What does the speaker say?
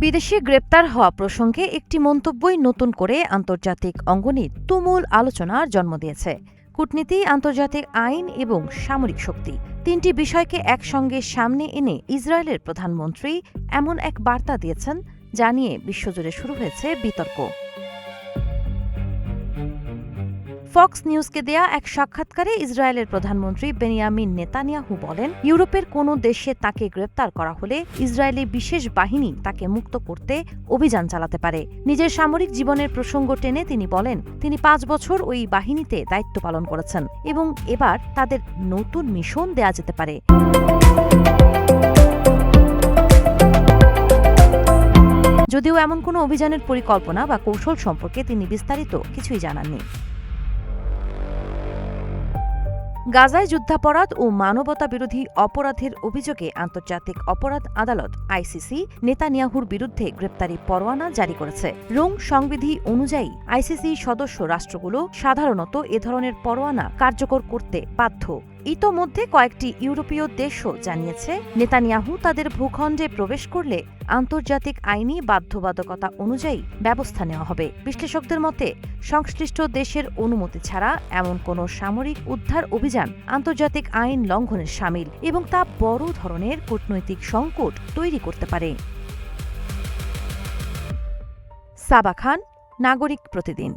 বিদেশে গ্রেপ্তার হওয়া প্রসঙ্গে একটি মন্তব্যই নতুন করে আন্তর্জাতিক অঙ্গনে তুমুল আলোচনার জন্ম দিয়েছে। কূটনীতি, আন্তর্জাতিক আইন এবং সামরিক শক্তি, তিনটি বিষয়কে একসঙ্গে সামনে এনে ইসরায়েলের প্রধানমন্ত্রী এমন এক বার্তা দিয়েছেন যা নিয়ে বিশ্বজুড়ে শুরু হয়েছে বিতর্ক। ফক্স নিউজকে দেয়া এক সাক্ষাৎকারে ইসরায়েলের প্রধানমন্ত্রী বেনিয়ামিন নেতানিয়াহু বলেন, ইউরোপের কোনো দেশে তাকে গ্রেপ্তার করা হলে ইসরায়েলি বিশেষ বাহিনী তাকে মুক্ত করতে অভিযান চালাতে পারে। নিজের সামরিক জীবনের প্রসঙ্গ টেনে তিনি বলেন, তিনি 5 বছর ওই বাহিনীতে দায়িত্ব পালন করেছেন এবং এবার তাদের নতুন মিশন দেয়া যেতে পারে। যদিও এমন কোনো অভিযানের পরিকল্পনা বা কৌশল সম্পর্কে তিনি বিস্তারিত কিছুই জানাননি। গাজায় যুদ্ধাপরাধ ও মানবতাবিরোধী অপরাধের অভিযোগে আন্তর্জাতিক অপরাধ আদালত আইসিসি নেতানিয়াহুর বিরুদ্ধে গ্রেপ্তারি পরোয়ানা জারি করেছে। রোম সংবিধি অনুযায়ী আইসিসি সদস্য রাষ্ট্রগুলো সাধারণত এ ধরনের পরোয়ানা কার্যকর করতে বাধ্য। ইতোমধ্যে কয়েকটি ইউরোপীয় দেশও জানিয়েছে, নেতানিয়াহু তাদের ভূখণ্ডে প্রবেশ করলে আন্তর্জাতিক আইনি বাধ্যবাধকতা অনুযায়ী ব্যবস্থা নেওয়া হবে। বিশ্লেষকদের মতে, সংশ্লিষ্ট দেশের অনুমতি ছাড়া এমন কোনো সামরিক উদ্ধার অভিযান আন্তর্জাতিক আইন লঙ্ঘনের শামিল এবং তা বড় ধরনের কূটনৈতিক সংকট তৈরি করতে পারে। সাবা খান, নাগরিক প্রতিদিন।